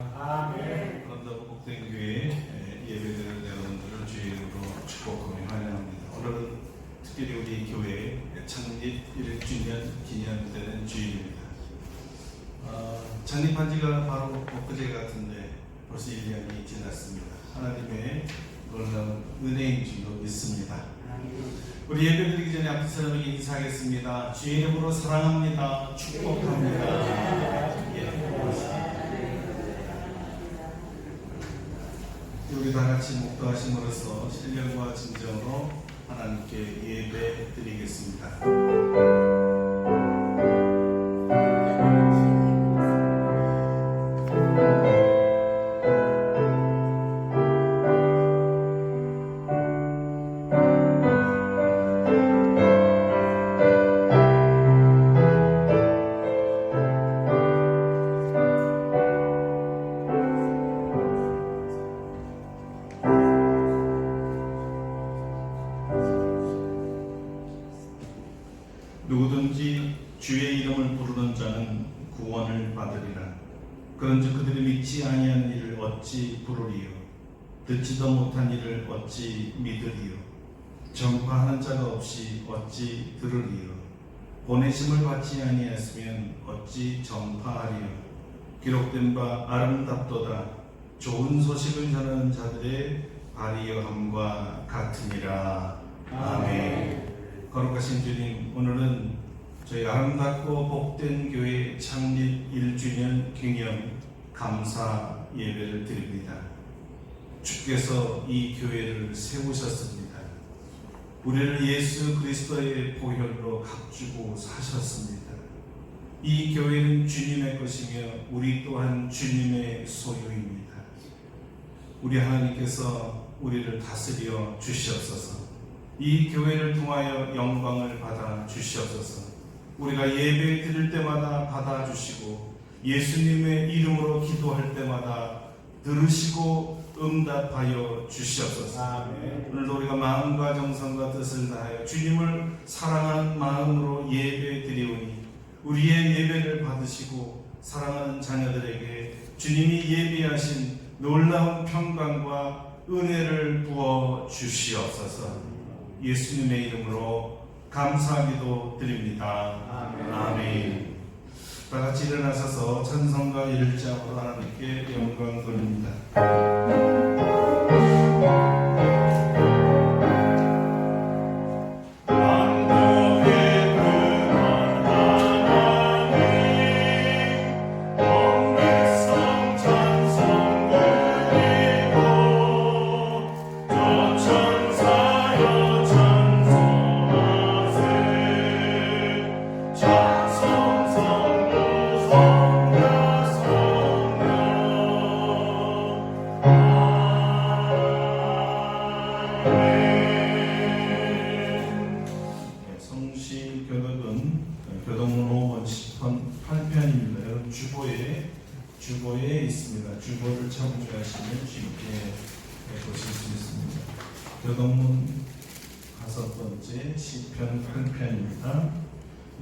아멘. 아름다운 복된교회 예배드리는 여러분들을 주의 이름으로 축복하며 환영합니다. 오늘은 특별히 우리 교회 창립 1주년 기념되는 주일입니다. 창립한 지가 바로 엊그제 같은데 벌써 1년이 지났습니다. 하나님의 놀라운 은혜인 줄로 믿습니다. 우리 예배드리기 전에 앞에 사람에게 인사하겠습니다. 주의 이름으로 사랑합니다. 축복합니다. 우리 다 같이 목도하심으로써 신령과 진정으로 하나님께 예배 드리겠습니다. 누구든지 주의 이름을 부르는 자는 구원을 받으리라. 그런즉 그들이 믿지 아니한 이를 어찌 부르리요? 듣지도 못한 이를 어찌 믿으리요? 전파하는 자가 없이 어찌 들으리요? 보내심을 받지 아니하였으면 어찌 전파하리요? 기록된 바 아름답도다. 좋은 소식을 전하는 자들의 발이여함과 같으니라. 아멘. 거룩하신 주님, 오늘은 저희 아름답고 복된 교회 창립 1주년 기념 감사 예배를 드립니다. 주께서 이 교회를 세우셨습니다. 우리를 예수 그리스도의 보혈로 값주고 사셨습니다. 이 교회는 주님의 것이며 우리 또한 주님의 소유입니다. 우리 하나님께서 우리를 다스려 주시옵소서. 이 교회를 통하여 영광을 받아 주시옵소서. 우리가 예배 드릴 때마다 받아 주시고 예수님의 이름으로 기도할 때마다 들으시고 응답하여 주시옵소서. 아멘. 오늘도 우리가 마음과 정성과 뜻을 다하여 주님을 사랑하는 마음으로 예배 드리오니 우리의 예배를 받으시고 사랑하는 자녀들에게 주님이 예비하신 놀라운 평강과 은혜를 부어 주시옵소서. 예수님의 이름으로 감사기도 드립니다. 아멘. 아멘. 다 같이 일어나셔서 찬송가 1장으로 하나님께 영광 돌립니다. 주보에 있습니다. 주보를 참조하시면 쉽게 보실 수 있습니다. 교동문 5번째 시편 8편입니다.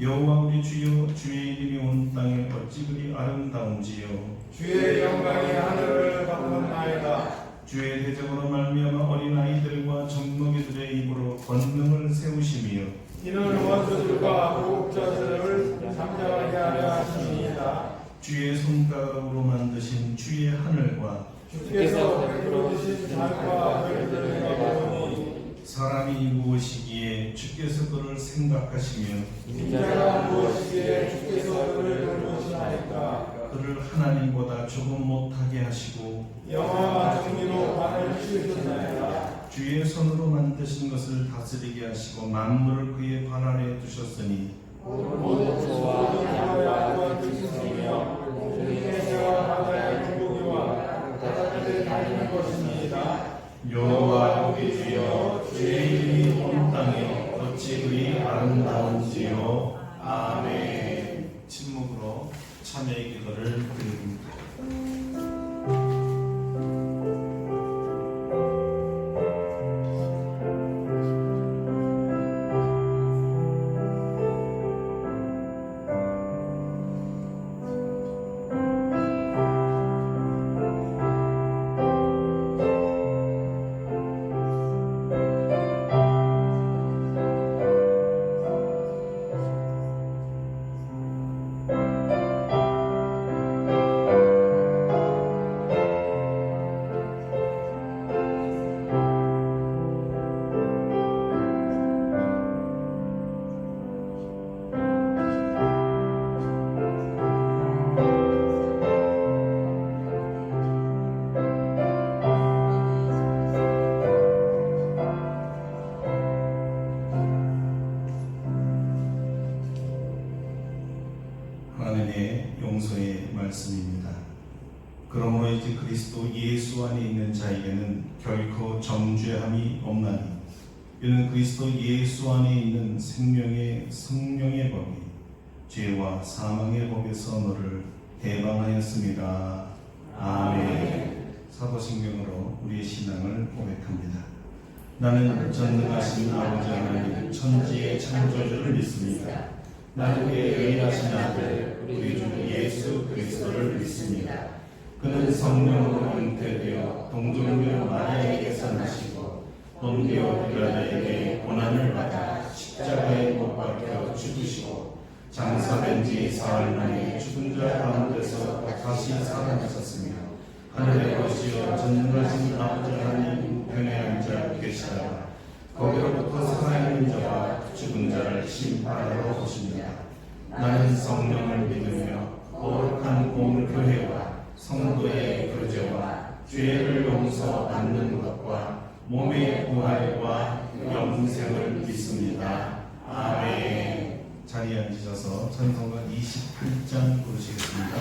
여호와 우리 주여, 주의 이름이 온 땅에 어찌 그리 아름다운지요. 주의 영광이 하늘을 덮었나이다. 주의 대적으로 말미암아 어린 아이들과 젖먹이들의 입으로 권능을 세우시며 이는 원수들과 무국자들을 잠잠하게 하려 하심이니이다. 주의 손가락으로 만드신 주의 하늘과 주께서 베풀어 주신 산과 별들을 내다보니 사람이 무엇이기에 주께서 그를 생각하시며 인자가 무엇이기에 주께서 그를 돌보시나이까. 그를 하나님보다 조금 못하게 하시고 영화와 정의로 발을 씌우셨나이다. 주의 손으로 만드신 것을 다스리게 하시고 만물을 그의 발 아래 두셨으니 모든 주와 양과 뜻이며 주님의 새와 바다의 물고기와 바다들에 다니는 것입니다. 여호와 우리 주여, 주의 이름이 온 땅에 어찌 그리 아름다운지요. 아멘. 침묵으로 참회의 기도를 드립니다. 그러므로 이제 그리스도 예수 안에 있는 자에게는 결코 정죄함이 없나니 이는 그리스도 예수 안에 있는 생명의 성령의 법이 죄와 사망의 법에서 너를 해방하였습니다. 아멘. 사도신경으로 우리의 신앙을 고백합니다. 나는 전능하신 아버지 하나님 천지의 창조주를 믿습니다. 나는 그의 의하신 아들 우리 주 예수 그리스도를 믿습니다. 그는 성령으로 잉태되어 동정녀 마리아에게서 나시고 본디오 빌라도에게 고난을 받아 십자가에 못 박혀 죽으시고 장사된 지 사흘 만에 죽은 자 가운데서 다시 살아나셨으며 하늘에 거시어 전능하신 아버지 하나님 우편에 앉아 계시다가 거기로부터 살아있는 자와 죽은 자를 심판하러 오십니다. 나는 성령을 믿으며 거룩한 공교회와 성도의 교제와 죄를 용서받는 것과 몸의 부활과 영생을 믿습니다. 아멘. 자리에 앉으셔서 찬송가 28장 부르시겠습니다.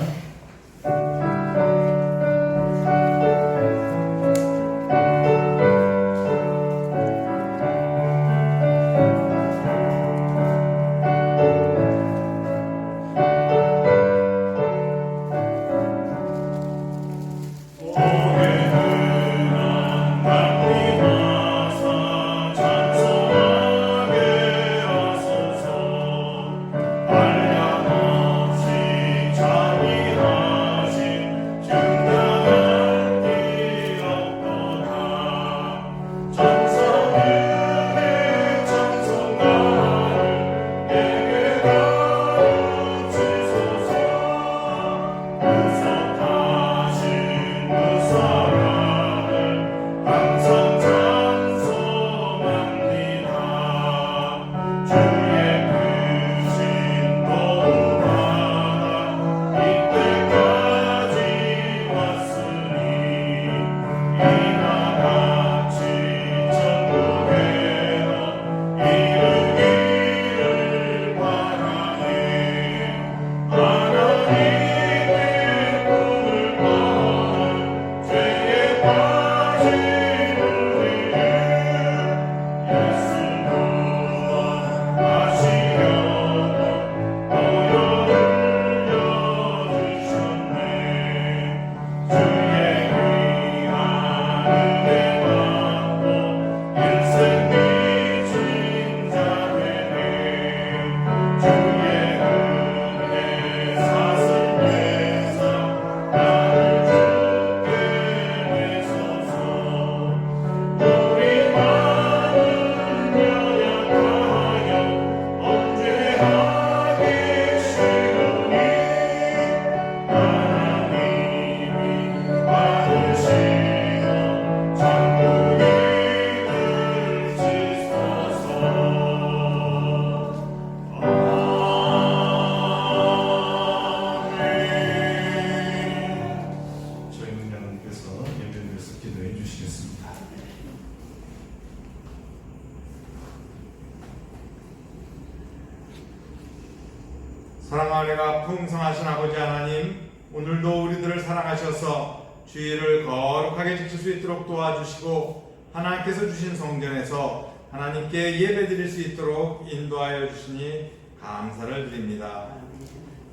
사랑하리가 풍성하신 아버지 하나님, 오늘도 우리들을 사랑하셔서 주일을 거룩하게 지킬 수 있도록 도와주시고 하나님께서 주신 성전에서 하나님께 예배드릴 수 있도록 인도하여 주시니 감사를 드립니다.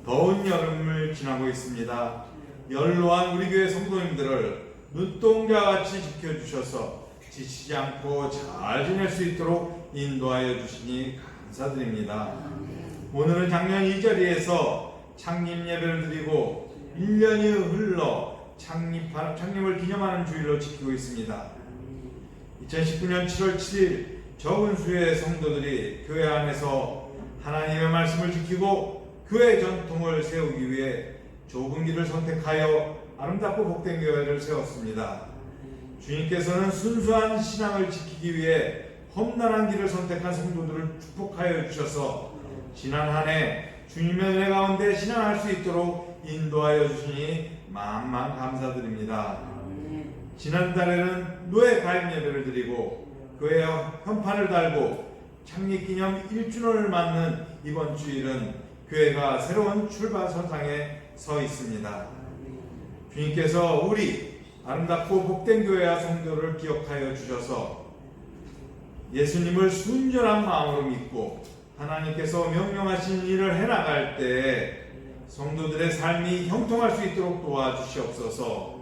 더운 여름을 지나고 있습니다. 연로한 우리 교회 성도님들을 눈동자같이 지켜주셔서 지치지 않고 잘 지낼 수 있도록 인도하여 주시니 감사드립니다. 오늘은 작년 이 자리에서 창립 예배를 드리고 1년이 흘러 창립을 기념하는 주일로 지키고 있습니다. 2019년 7월 7일 적은 수의 성도들이 교회 안에서 하나님의 말씀을 지키고 교회 전통을 세우기 위해 좁은 길을 선택하여 아름답고 복된 교회를 세웠습니다. 주님께서는 순수한 신앙을 지키기 위해 험난한 길을 선택한 성도들을 축복하여 주셔서 지난 한 해 주님의 은혜 가운데 신앙할 수 있도록 인도하여 주시니 만만 감사드립니다. 지난달에는 노예 가입 예배를 드리고 교회 현판을 달고 창립기념 1주년을 맞는 이번 주일은 교회가 새로운 출발선상에 서 있습니다. 주님께서 우리 아름답고 복된 교회와 성도를 기억하여 주셔서 예수님을 순전한 마음으로 믿고 하나님께서 명령하신 일을 해나갈 때 성도들의 삶이 형통할 수 있도록 도와주시옵소서.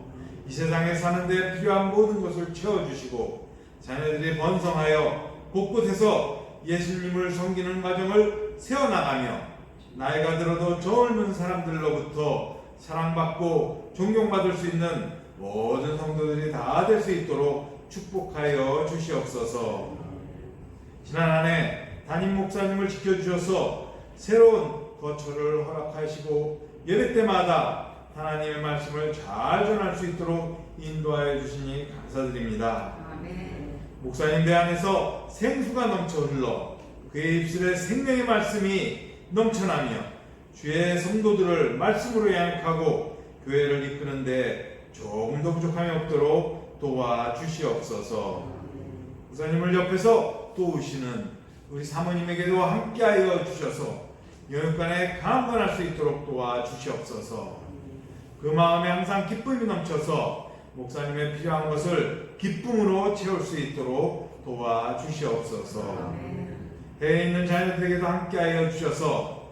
이 세상에 사는 데 필요한 모든 것을 채워주시고 자녀들이 번성하여 곳곳에서 예수님을 섬기는 과정을 세워나가며 나이가 들어도 젊은 사람들로부터 사랑받고 존경받을 수 있는 모든 성도들이 다 될 수 있도록 축복하여 주시옵소서. 지난 한 해 담임 목사님을 지켜주셔서 새로운 거처를 허락하시고 예배 때마다 하나님의 말씀을 잘 전할 수 있도록 인도하여 주시니 감사드립니다. 아멘. 목사님 배 안에서 생수가 넘쳐 흘러 그의 입술에 생명의 말씀이 넘쳐나며 주의 성도들을 말씀으로 양육하고 교회를 이끄는데 조금도 부족함이 없도록 도와주시옵소서. 목사님을 옆에서 도우시는 우리 사모님에게도 함께하여 주셔서 영육간에 강건할 수 있도록 도와주시옵소서. 그 마음에 항상 기쁨이 넘쳐서 목사님의 필요한 것을 기쁨으로 채울 수 있도록 도와주시옵소서. 해외에 있는 자녀들에게도 함께하여 주셔서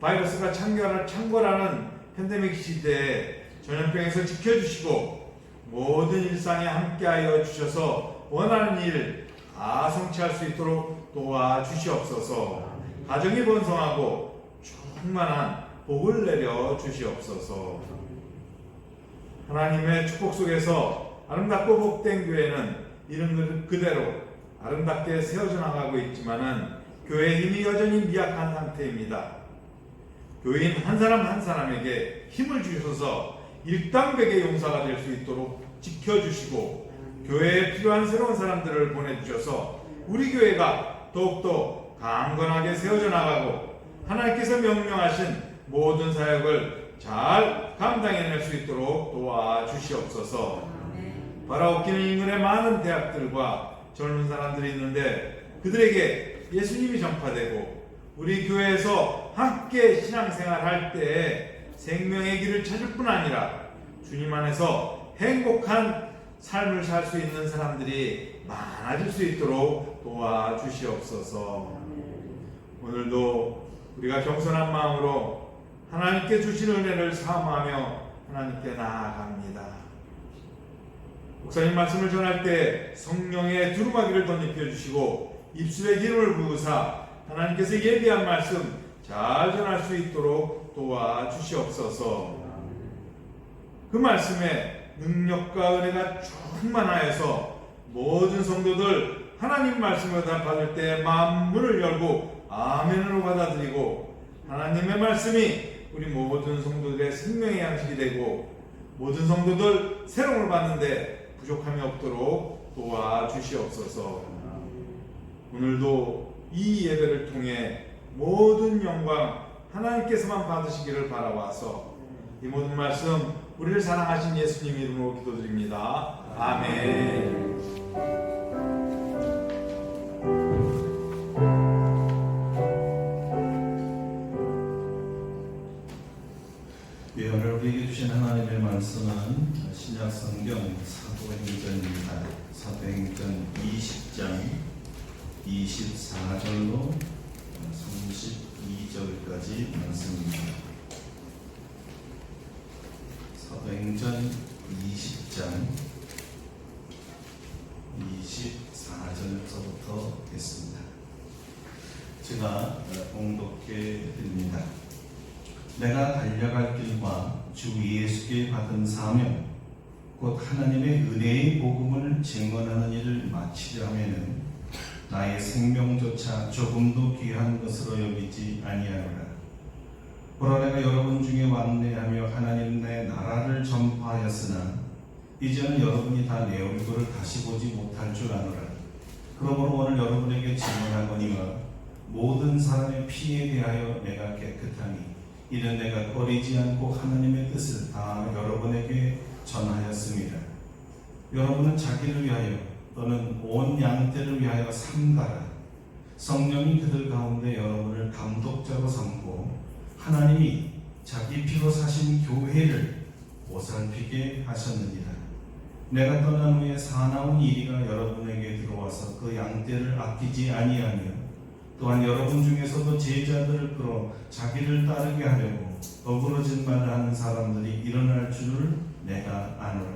바이러스가 창궐하는 팬데믹 시대에 전염병에서 지켜주시고 모든 일상에 함께하여 주셔서 원하는 일 다 성취할 수 있도록 도와주시옵소서. 가정이 번성하고 충만한 복을 내려 주시옵소서. 하나님의 축복 속에서 아름답고 복된 교회는 이름 그대로 아름답게 세워져 나가고 있지만은 교회의 힘이 여전히 미약한 상태입니다. 교인 한 사람 한 사람에게 힘을 주셔서 일당백의 용사가 될 수 있도록 지켜주시고 교회에 필요한 새로운 사람들을 보내주셔서 우리 교회가 더욱더 강건하게 세워져 나가고 하나님께서 명령하신 모든 사역을 잘 감당해낼 수 있도록 도와주시옵소서. 바라옵기는 인근의 많은 대학들과 젊은 사람들이 있는데 그들에게 예수님이 전파되고 우리 교회에서 함께 신앙생활할 때 생명의 길을 찾을 뿐 아니라 주님 안에서 행복한 삶을 살 수 있는 사람들이 많아질 수 있도록 도와주시옵소서. 오늘도 우리가 겸손한 마음으로 하나님께 주신 은혜를 사모하며 하나님께 나아갑니다. 목사님 말씀을 전할 때 성령의 두루마기를 덧입혀 주시고 입술에 기름을 부으사 하나님께서 예비한 말씀 잘 전할 수 있도록 도와주시옵소서. 그 말씀에 능력과 은혜가 충만하여서 모든 성도들 하나님 말씀을 받을 때 마음 문을 열고 아멘으로 받아들이고 하나님의 말씀이 우리 모든 성도들의 생명의 양식이 되고 모든 성도들 새로움을 받는데 부족함이 없도록 도와주시옵소서. 오늘도 이 예배를 통해 모든 영광 하나님께서만 받으시기를 바라와서 이 모든 말씀 우리를 사랑하신 예수님 이름으로 기도드립니다. 아멘. 예, 오늘 우리에게 주신 하나님의 말씀은 신약 성경 사도행전입니다. 사도행전 20장 24절로 32절까지 말씀입니다. 사도행전 20장 24절부터 했습니다. 제가 봉독해 드립니다. 내가 달려갈 길과 주 예수께 받은 사명 곧 하나님의 은혜의 복음을 증언하는 일을 마치려 하면은 나의 생명조차 조금도 귀한 것으로 여기지 아니하노라. 보라 내가 여러분 중에 왕래하며 하나님 내 나라를 전파하였으나 이제는 여러분이 다 내 얼굴을 다시 보지 못할 줄 아노라. 그러므로 오늘 여러분에게 증언하거니와 모든 사람의 피에 대하여 내가 깨끗하니 이는 내가 꺼리지 않고 하나님의 뜻을 다 여러분에게 전하였습니다. 여러분은 자기를 위하여 또는 온 양떼를 위하여 삼가라. 성령이 그들 가운데 여러분을 감독자로 삼고 하나님이 자기 피로 사신 교회를 보살피게 하셨느니라. 내가 떠난 후에 사나운 이리가 여러분에게 들어와서 그 양떼를 아끼지 아니하며 또한 여러분 중에서도 제자들을 끌어 자기를 따르게 하려고 어그러진 말을 하는 사람들이 일어날 줄을 내가 아노라.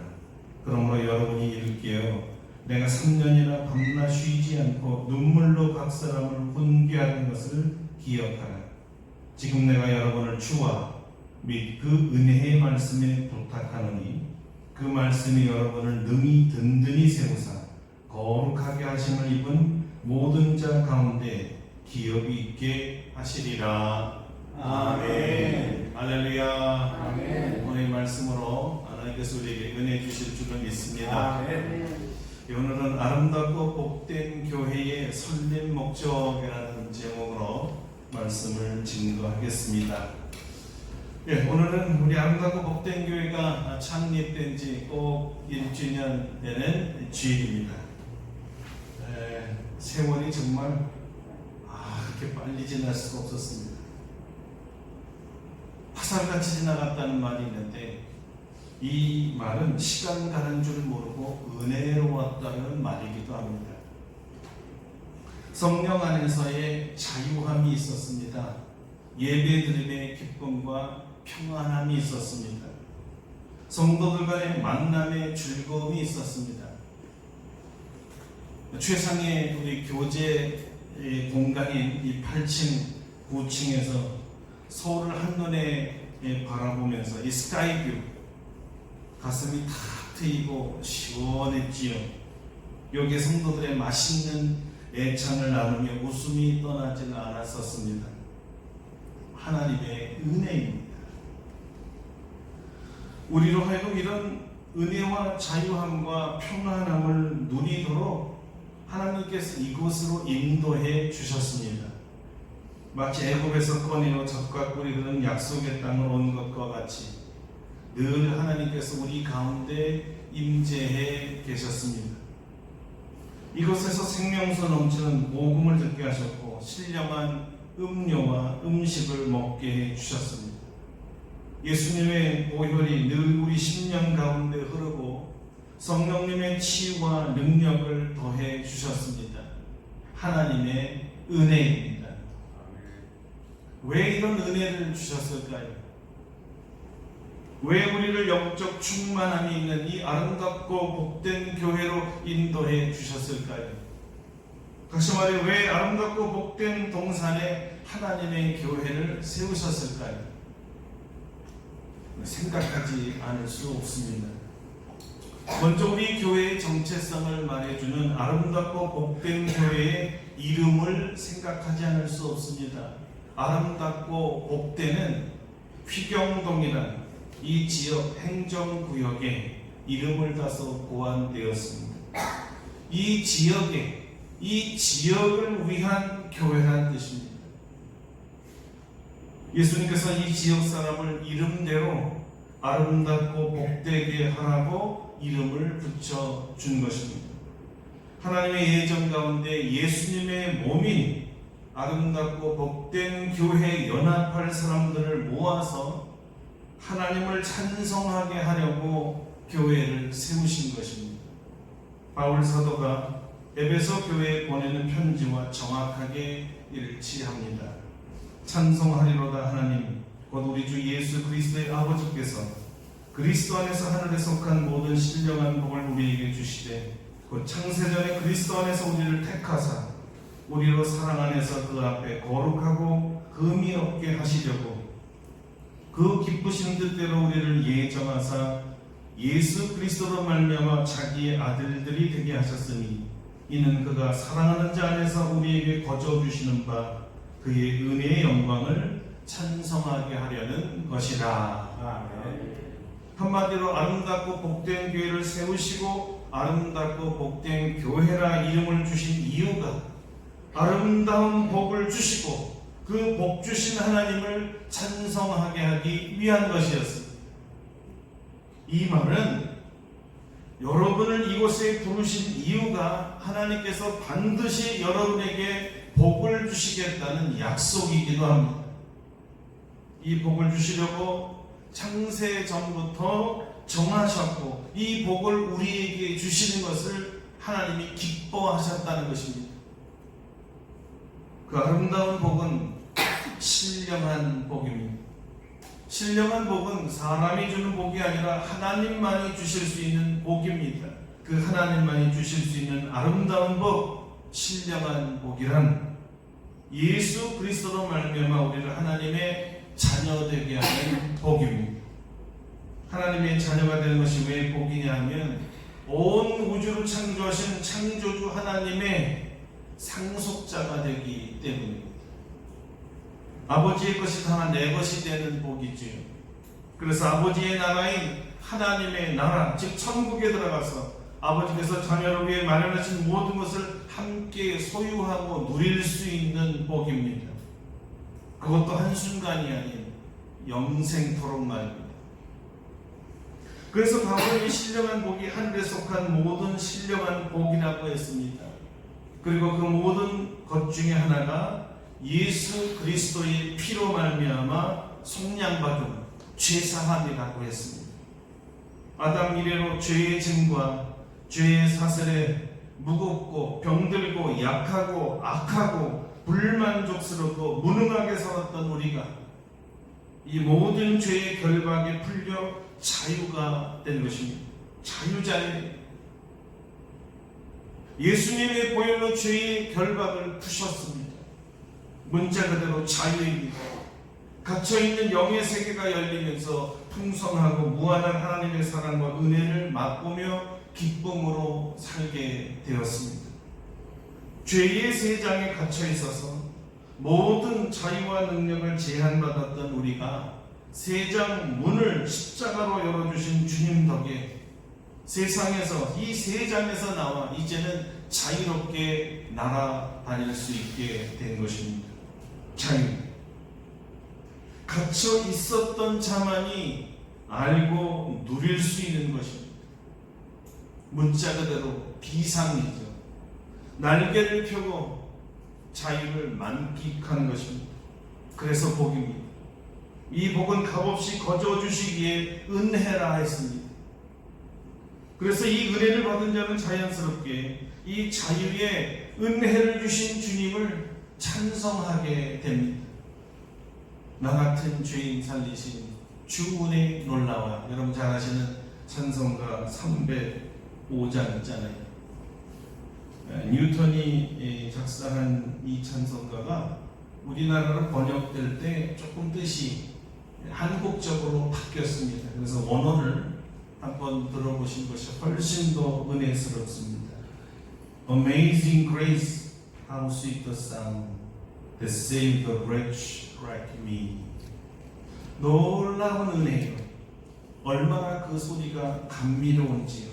그러므로 여러분이 일깨어 내가 3년이나 밤낮 쉬지 않고 눈물로 각 사람을 훈계하는 것을 기억하라. 지금 내가 여러분을 주와 및 그 은혜의 말씀에 부탁하노니 그 말씀이 여러분을 능히 든든히 세우사 거룩하게 하심을 입은 모든 자 가운데 기업이 있게 하시리라. 아멘. 할렐루야. 아멘. 오늘의 말씀으로 하나님께서 우리에게 은혜 주실 줄을 믿습니다. 오늘은 아름답고 복된 교회의 설립 목적이라는 제목으로 말씀을 증거하겠습니다. 오늘은 우리 아름답고 복된 교회가 창립된 지 꼭 1주년 되는 주일입니다. 세월이 정말 그렇게 빨리 지날 수가 없었습니다. 화살같이 지나갔다는 말이 있는데 이 말은 시간 가는 줄 모르고 은혜로웠다는 말이기도 합니다. 성령 안에서의 자유함이 있었습니다. 예배드림의 기쁨과 평안함이 있었습니다. 성도들 간의 만남의 즐거움이 있었습니다. 최상의 우리 교제 공간인 이 8층, 9층에서 서울을 한눈에 바라보면서 이 스카이뷰 가슴이 탁 트이고 시원했지요. 여기에 성도들의 맛있는 애찬을 나누며 웃음이 떠나질 않았었습니다. 하나님의 은혜입니다. 우리로 하여금 이런 은혜와 자유함과 평안함을 누리도록 하나님께서 이곳으로 인도해 주셨습니다. 마치 애굽에서 꺼내어 젖과 꿀이 흐르는 약속의 땅을 온 것과 같이 늘 하나님께서 우리 가운데 임재해 계셨습니다. 이곳에서 생명수 넘치는 복음을 듣게 하셨고 신령한 음료와 음식을 먹게 해 주셨습니다. 예수님의 보혈이 늘 우리 심령 가운데 흐르고 성령님의 치유와 능력을 더해 주셨습니다. 하나님의 은혜입니다. 왜 이런 은혜를 주셨을까요? 왜 우리를 영적 충만함이 있는 이 아름답고 복된 교회로 인도해 주셨을까요? 다시 말해 왜 아름답고 복된 동산에 하나님의 교회를 세우셨을까요? 생각하지 않을 수 없습니다. 먼저 우리 교회의 정체성을 말해주는 아름답고 복된 교회의 이름을 생각하지 않을 수 없습니다. 아름답고 복되는 휘경동이란 이 지역 행정구역에 이름을 따서 고안되었습니다. 이 지역을 위한 교회란 뜻입니다. 예수님께서 이 지역 사람을 이름대로 아름답고 복되게 하라고 이름을 붙여준 것입니다. 하나님의 예정 가운데 예수님의 몸인 아름답고 복된 교회에 연합할 사람들을 모아서 하나님을 찬송하게 하려고 교회를 세우신 것입니다. 바울 사도가 에베소 교회에 보내는 편지와 정확하게 일치합니다. 찬송하리로다 하나님 곧 우리 주 예수 그리스도의 아버지께서 그리스도 안에서 하늘에 속한 모든 신령한 복을 우리에게 주시되 곧 창세전에 그리스도 안에서 우리를 택하사 우리로 사랑 안에서 그 앞에 거룩하고 흠이 없게 하시려고 그 기쁘신 뜻대로 우리를 예정하사 예수 그리스도로 말미암아 자기의 아들들이 되게 하셨으니 이는 그가 사랑하는 자 안에서 우리에게 거저 주시는 바 그의 은혜의 영광을 찬송하게 하려는 것이라. 아멘. 한마디로 아름답고 복된 교회를 세우시고 아름답고 복된 교회라 이름을 주신 이유가 아름다운 복을 주시고 그 복 주신 하나님을 찬송하게 하기 위한 것이었습니다. 이 말은 여러분을 이곳에 부르신 이유가 하나님께서 반드시 여러분에게 복을 주시겠다는 약속이기도 합니다. 이 복을 주시려고 창세 전부터 정하셨고 이 복을 우리에게 주시는 것을 하나님이 기뻐하셨다는 것입니다. 그 아름다운 복은 신령한 복입니다. 신령한 복은 사람이 주는 복이 아니라 하나님만이 주실 수 있는 복입니다. 그 하나님만이 주실 수 있는 아름다운 복, 신령한 복이란 예수 그리스도로 말미암아 우리를 하나님의 자녀 되게 하는 복입니다. 하나님의 자녀가 되는 것이 왜 복이냐 하면 온 우주를 창조하신 창조주 하나님의 상속자가 되기 때문입니다. 아버지의 것이 다 내 것이 되는 복이지요. 그래서 아버지의 나라인 하나님의 나라, 즉 천국에 들어가서 아버지께서 자녀를 위해 마련하신 모든 것을 함께 소유하고 누릴 수 있는 복입니다. 그것도 한순간이 아닌 영생토록 말입니다. 그래서 바울이 신령한 복이 하늘에 속한 모든 신령한 복이라고 했습니다. 그리고 그 모든 것 중에 하나가 예수 그리스도의 피로 말미암아 속량받은 죄사함이라고 했습니다. 아담 이래로 죄의 짐과 죄의 사슬에 무겁고 병들고 약하고 악하고 불만족스럽고 무능하게 살았던 우리가 이 모든 죄의 결박에 풀려 자유가 된 것입니다. 자유자의 예수님의 보혈로 죄의 결박을 푸셨습니다. 문자 그대로 자유입니다. 갇혀있는 영의 세계가 열리면서 풍성하고 무한한 하나님의 사랑과 은혜를 맛보며 기쁨으로 살게 되었습니다. 죄의 세장에 갇혀 있어서 모든 자유와 능력을 제한받았던 우리가 세장 문을 십자가로 열어주신 주님 덕에 세상에서 이 세장에서 나와 이제는 자유롭게 날아다닐 수 있게 된 것입니다. 자유. 갇혀 있었던 자만이 알고 누릴 수 있는 것입니다. 문자 그대로 비상이죠. 날개를 펴고 자유를 만끽하는 것입니다. 그래서 복입니다. 이 복은 값없이 거저 주시기에 은혜라 했습니다. 그래서 이 은혜를 받은 자는 자연스럽게 이 자유의 은혜를 주신 주님을 찬송하게 됩니다. 나 같은 죄인 살리신 주 은혜 놀라와. 여러분 잘 아시는 찬송가 305장 있잖아요. 뉴턴이 작사한 이 찬송가가 우리나라로 번역될 때 조금 뜻이 한국적으로 바뀌었습니다. 그래서 원어를 한번 들어보신 것이 훨씬 더 은혜스럽습니다. Amazing grace, how sweet the sound that saved the wretch like me. 놀라운 은혜요. 얼마나 그 소리가 감미로운지요.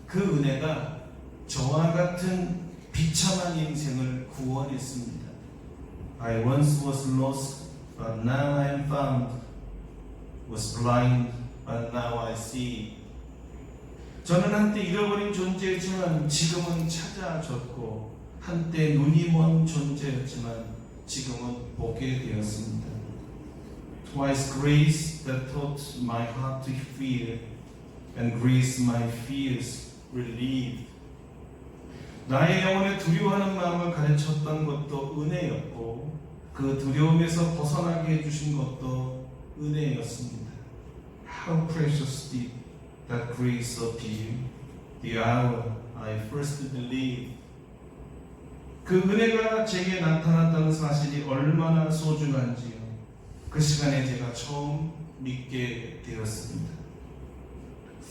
그 은혜가 저와 같은 비참한 인생을 구원했습니다. I once was lost, but now I am found. Was blind, but now I see. 저는 한때 잃어버린 존재였지만 지금은 찾아졌고, 한때 눈이 먼 존재였지만 지금은 보게 되었습니다. Twice grace that taught my heart to fear, and grace my fears relieved. 나의 영혼에 두려워하는 마음을 가르쳤던 것도 은혜였고, 그 두려움에서 벗어나게 해주신 것도 은혜였습니다. How precious did that grace appear, the hour I first believed. 그 은혜가 제게 나타났다는 사실이 얼마나 소중한지요. 그 시간에 제가 처음 믿게 되었습니다.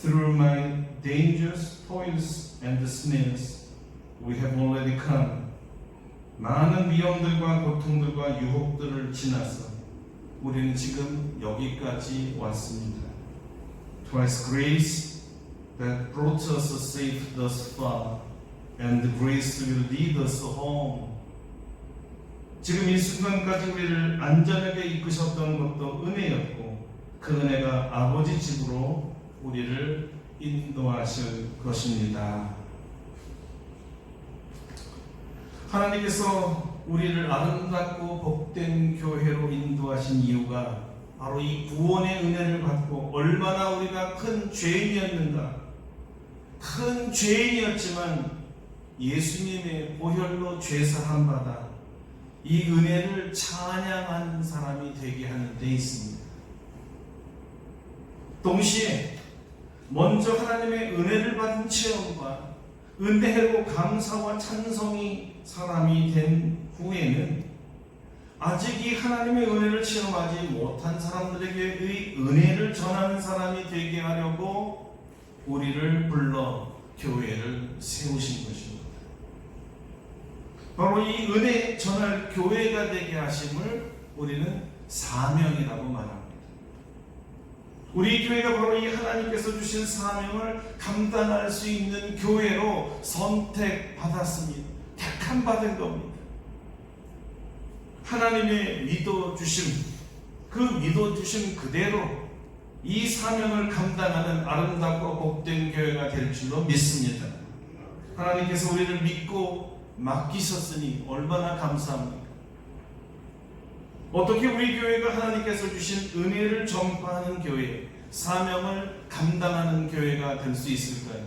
Through my dangers, toils, and snares, we have already come. 많은 위험들과 고통들과 유혹들을 지나서 우리는 지금 여기까지 왔습니다. Twice grace that brought us safe thus far, and the grace will lead us home. 지금 이 순간까지 우리를 안전하게 이끄셨던 것도 은혜였고, 그 은혜가 아버지 집으로 우리를 인도하실 것입니다. 하나님께서 우리를 아름답고 복된 교회로 인도하신 이유가 바로 이 구원의 은혜를 받고 얼마나 우리가 큰 죄인이었는가. 큰 죄인이었지만 예수님의 보혈로 죄사함 받아 이 은혜를 찬양하는 사람이 되게 하는 데 있습니다. 동시에 먼저 하나님의 은혜를 받은 체험과 은혜로 감사와 찬송이 사람이 된 후에는 아직 이 하나님의 은혜를 체험하지 못한 사람들에게의 은혜를 전하는 사람이 되게 하려고 우리를 불러 교회를 세우신 것입니다. 바로 이 은혜 전할 교회가 되게 하심을 우리는 사명이라고 말합니다. 우리 교회가 바로 이 하나님께서 주신 사명을 감당할 수 있는 교회로 선택받았습니다. 택함 받은 겁니다. 하나님의 믿어주심, 그 믿어주심 그대로 이 사명을 감당하는 아름답고 복된 교회가 될 줄로 믿습니다. 하나님께서 우리를 믿고 맡기셨으니 얼마나 감사합니까? 어떻게 우리 교회가 하나님께서 주신 은혜를 전파하는 교회, 사명을 감당하는 교회가 될 수 있을까요?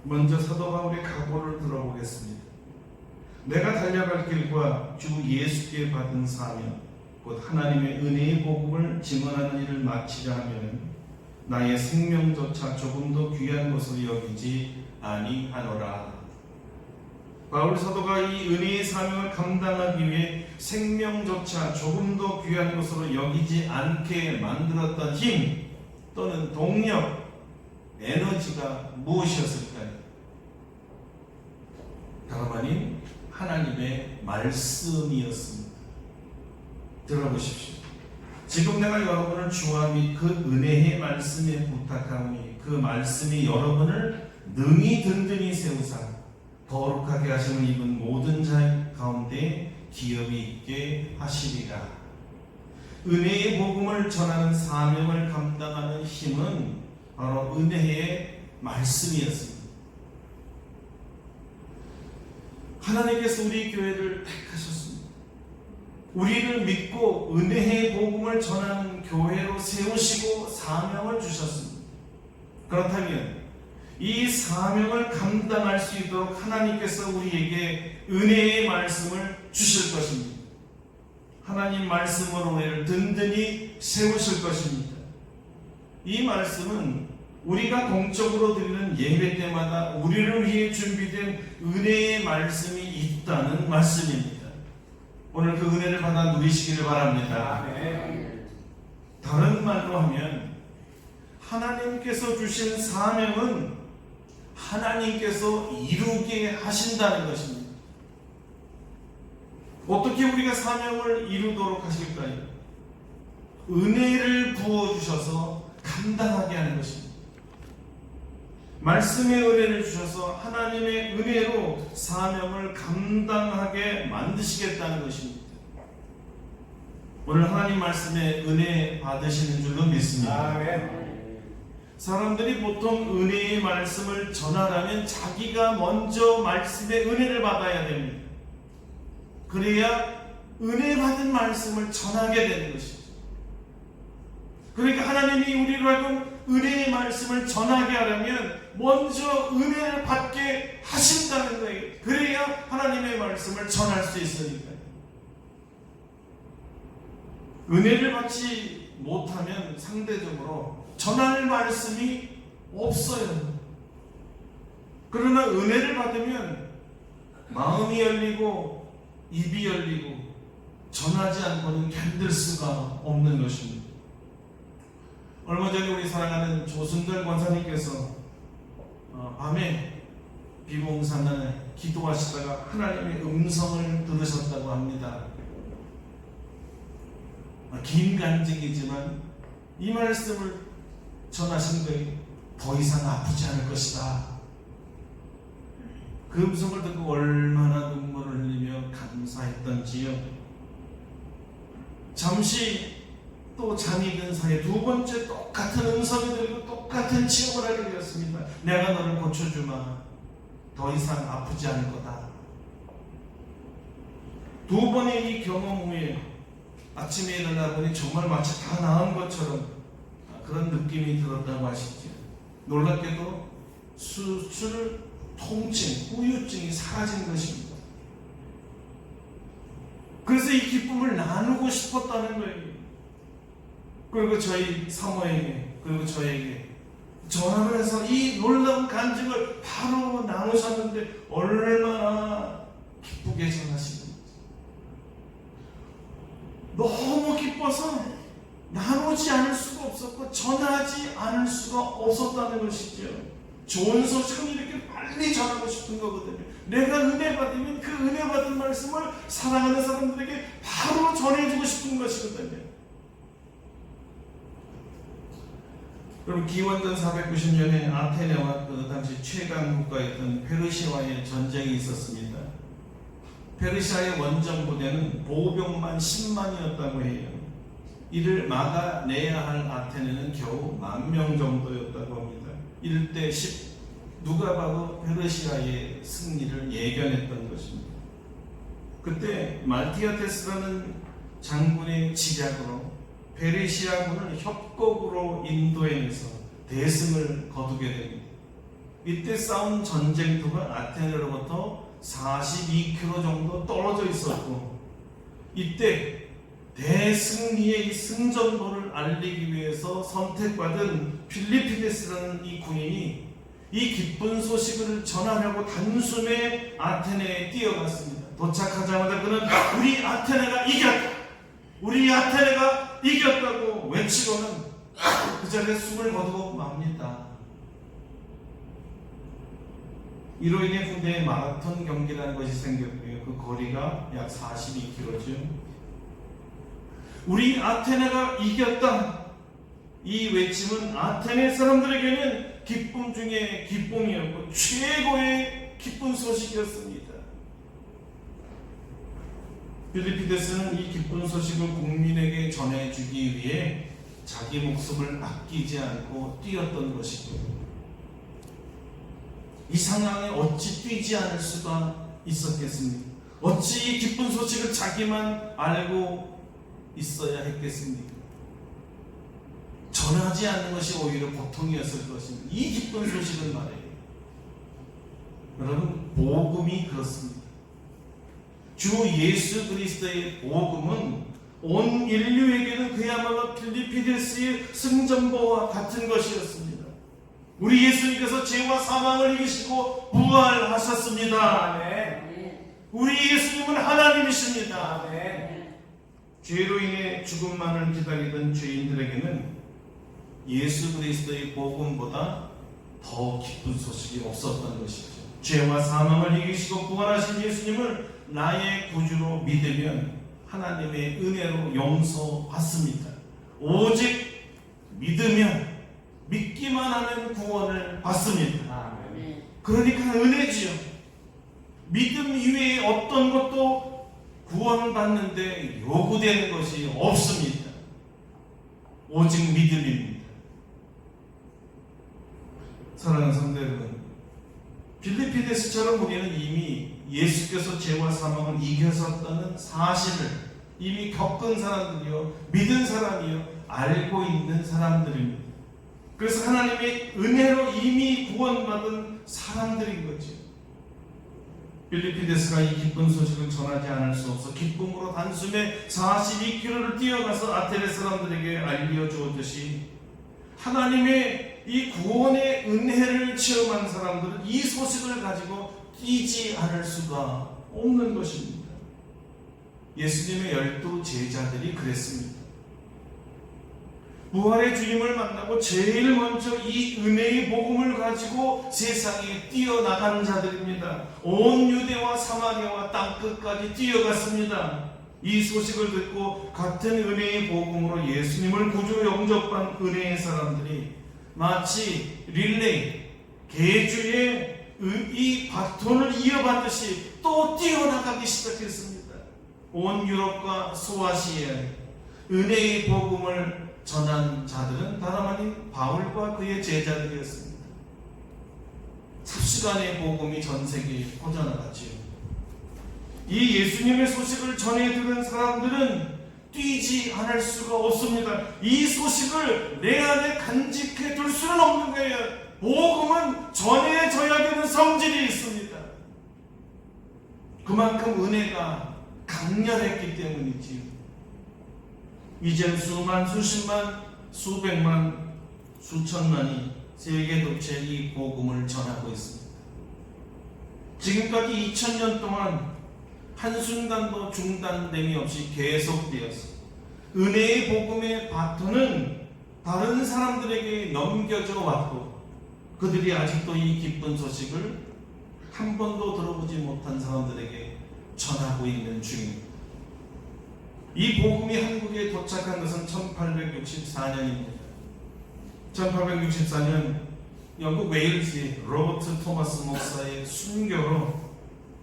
먼저 사도 바울의 각오를 들어보겠습니다. 내가 달려갈 길과 주 예수께 받은 사명, 곧 하나님의 은혜의 복음을 증언하는 일을 마치려 하면 나의 생명조차 조금도 귀한 것으로 여기지 아니하노라. 바울 사도가 이 은혜의 사명을 감당하기 위해 생명조차 조금도 귀한 것으로 여기지 않게 만들었던 힘 또는 동력, 에너지가 무엇이었을까요? 다름 아닌 하나님의 말씀이었습니다. 들어보십시오. 지금 내가 여러분을 주와 및 그 은혜의 말씀에 부탁하오니 그 말씀이 여러분을 능히 든든히 세우사 거룩하게 하심을 입은 모든 자 가운데 기업이 있게 하시리라. 은혜의 복음을 전하는 사명을 감당하는 힘은 바로 은혜의 말씀이었습니다. 하나님께서 우리 교회를 택하셨습니다. 우리를 믿고 은혜의 복음을 전하는 교회로 세우시고 사명을 주셨습니다. 그렇다면 이 사명을 감당할 수 있도록 하나님께서 우리에게 은혜의 말씀을 주실 것입니다. 하나님 말씀으로 우리를 든든히 세우실 것입니다. 이 말씀은 우리가 공적으로 드리는 예배 때마다 우리를 위해 준비된 은혜의 말씀이 있다는 말씀입니다. 오늘 그 은혜를 받아 누리시기를 바랍니다. 다른 말로 하면 하나님께서 주신 사명은 하나님께서 이루게 하신다는 것입니다. 어떻게 우리가 사명을 이루도록 하실까요? 은혜를 부어주셔서 감당하게 하는 것입니다. 말씀의 은혜를 주셔서 하나님의 은혜로 사명을 감당하게 만드시겠다는 것입니다. 오늘 하나님 말씀에 은혜 받으시는 줄로 믿습니다. 사람들이 보통 은혜의 말씀을 전하려면 자기가 먼저 말씀의 은혜를 받아야 됩니다. 그래야 은혜 받은 말씀을 전하게 되는 것이죠. 그러니까 하나님이 우리로 하여금 은혜의 말씀을 전하게 하려면 먼저 은혜를 받게 하신다는 거예요. 그래야 하나님의 말씀을 전할 수 있으니까요. 은혜를 받지 못하면 상대적으로 전할 말씀이 없어요. 그러나 은혜를 받으면 마음이 열리고 입이 열리고 전하지 않고는 견딜 수가 없는 것입니다. 얼마 전에 우리 사랑하는 조순절 권사님께서 밤에 비몽사날 기도하시다가 하나님의 음성을 들으셨다고 합니다. 긴 간증이지만 이 말씀을 전하신 거예요. 더 이상 아프지 않을 것이다. 그 음성을 듣고 얼마나 눈물을 흘리며 감사했던지요. 잠시 또 잠이 든 사이에 두 번째 똑같은 음성이 들리고 똑같은 지옥을 하게 되었습니다. 내가 너를 고쳐주마. 더 이상 아프지 않을 거다. 두 번의 이 경험 후에 아침에 일어나 보니 정말 마치 다 나은 것처럼 그런 느낌이 들었다고 하시죠. 놀랍게도 수술 통증, 후유증이 사라진 것입니다. 그래서 이 기쁨을 나누고 싶었다는 거예요. 그리고 저희 사모에게, 그리고 저에게 전화를 해서 이 놀라운 간증을 바로 나누셨는데 얼마나 기쁘게 전하시는지. 너무 기뻐서 나누지 않을 수가 없었고 전하지 않을 수가 없었다는 것이죠. 좋은 소식은 이렇게 빨리 전하고 싶은 거거든요. 내가 은혜 받으면 그 은혜 받은 말씀을 사랑하는 사람들에게 바로 전해주고 싶은 것이거든요. 그럼 기원전 490년에 아테네와 그 당시 최강 국가였던 페르시아와의 전쟁이 있었습니다. 페르시아의 원정 부대는 보병만 10만이었다고 해요. 이를 막아내야 할 아테네는 겨우 10,000명 정도였다고 합니다. 1대 10. 누가 봐도 페르시아의 승리를 예견했던 것입니다. 그때 말티아테스라는 장군의 지략으로 페르시아군을 협곡으로 인도해내서 대승을 거두게 됩니다. 이때 싸운 전쟁터가 아테네로부터 42km 정도 떨어져 있었고, 이때 대승리의 승전보를 알리기 위해서 선택받은 필리피데스라는 이 군인이 이 기쁜 소식을 전하려고 단숨에 아테네에 뛰어갔습니다. 도착하자마자 그는 우리 아테네가 이겼다! 우리 아테네가 이겼다고 외치고는 그 자리에 숨을 거두고 맙니다. 이로 인해 군대에 마라톤 경기라는 것이 생겼고요. 그 거리가 약 42km죠. 우리 아테네가 이겼다! 이 외침은 아테네 사람들에게는 기쁨 중에 기쁨이었고 최고의 기쁜 소식이었습니다. 필리피데스는 이 기쁜 소식을 국민에게 전해주기 위해 자기 목숨을 아끼지 않고 뛰었던 것이고, 이 상황에 어찌 뛰지 않을 수가 있었겠습니까? 어찌 이 기쁜 소식을 자기만 알고 있어야 했겠습니까? 전하지 않는 것이 오히려 보통이었을 것입니다. 이 기쁜 소식을 말해요. 여러분, 복음이 그렇습니다. 주 예수 그리스도의 복음은 온 인류에게는 그야말로 필리피데스의 승전보와 같은 것이었습니다. 우리 예수님께서 죄와 사망을 이기시고 부활하셨습니다. 아멘. 우리 예수님은 하나님이십니다. 아멘. 죄로 인해 죽음만을 기다리던 죄인들에게는 예수 그리스도의 복음보다 더 기쁜 소식이 없었던 것이죠. 죄와 사망을 이기시고 부활하신 예수님을 나의 구주로 믿으면 하나님의 은혜로 용서받습니다. 오직 믿으면, 믿기만 하면 구원을 받습니다. 그러니까 은혜지요. 믿음 이외에 어떤 것도 구원을 받는데 요구되는 것이 없습니다. 오직 믿음입니다. 사랑하는 성도 여러분, 필리피데스처럼 우리는 이미 예수께서 죄와 사망을 이겨섰다는 사실을 이미 겪은 사람들이요, 믿은 사람이요, 알고 있는 사람들입니다. 그래서 하나님의 은혜로 이미 구원받은 사람들인 거죠. 필리피데스가 이 기쁜 소식을 전하지 않을 수 없어 기쁨으로 단숨에 42km를 뛰어가서 아테네 사람들에게 알려주었듯이, 하나님의 이 구원의 은혜를 체험한 사람들은 이 소식을 가지고 뛰지 않을 수가 없는 것입니다. 예수님의 12 제자들이 그랬습니다. 부활의 주님을 만나고 제일 먼저 이 은혜의 복음을 가지고 세상에 뛰어나가는 자들입니다. 온 유대와 사마리아와 땅끝까지 뛰어갔습니다. 이 소식을 듣고 같은 은혜의 복음으로 예수님을 구주 영접한 은혜의 사람들이 마치 릴레이, 계주의 이 바톤을 이어받듯이 또 뛰어나가기 시작했습니다. 온 유럽과 소아시아에 은혜의 복음을 전한 자들은 다름 아닌 바울과 그의 제자들이었습니다. 삽시간의 복음이 전 세계에 퍼져나갔지요. 이 예수님의 소식을 전해 들은 사람들은 뛰지 않을 수가 없습니다. 이 소식을 내 안에 간직해 둘 수는 없는 거예요. 복음은 전해져야 되는 성질이 있습니다. 그만큼 은혜가 강렬했기 때문이지요. 이젠 수만, 수십만, 수백만, 수천만이 세계 도처에 이 복음을 전하고 있습니다. 지금까지 2000년 동안 한순간도 중단됨이 없이 계속되었습니다. 은혜의 복음의 바톤은 다른 사람들에게 넘겨져 왔고 그들이 아직도 이 기쁜 소식을 한 번도 들어보지 못한 사람들에게 전하고 있는 중입니다. 이 복음이 한국에 도착한 것은 1864년입니다. 1864년 영국 웨일즈의 로버트 토마스 목사의 순교로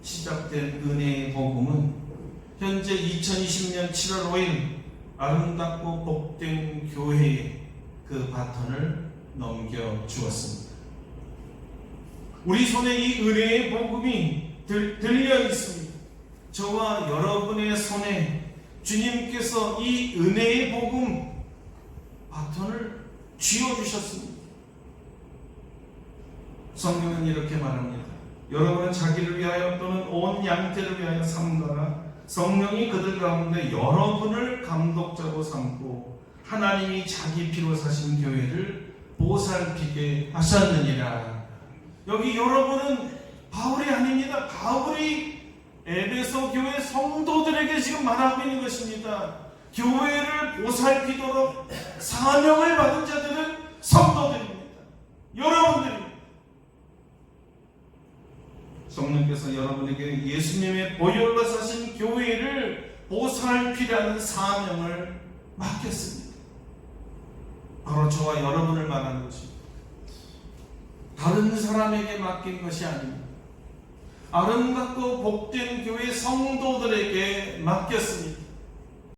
시작된 은혜의 복음은 현재 2020년 7월 5일 아름답고 복된 교회에 그 바톤을 넘겨주었습니다. 우리 손에 이 은혜의 복음이 들려 있습니다. 저와 여러분의 손에 주님께서 이 은혜의 복음 바톤을 쥐어주셨습니다. 성경은 이렇게 말합니다. 여러분은 자기를 위하여 또는 온 양떼를 위하여 삼가라. 성령이 그들 가운데 여러분을 감독자로 삼고 하나님이 자기 피로 사신 교회를 보살피게 하셨느니라. 여기 여러분은 바울이 아닙니다. 바울이 에베소 교회 성도들에게 지금 말하고 있는 것입니다. 교회를 보살피도록 사명을 받은 자들은 성도들입니다. 여러분들입니다. 성령께서 여러분에게 예수님의 보혈로 사신 교회를 보살피라는 사명을 맡겼습니다. 바로 저와 여러분을 말하는 것입니다. 다른 사람에게 맡긴 것이 아닙니다. 아름답고 복된 교회 성도들에게 맡겼습니다.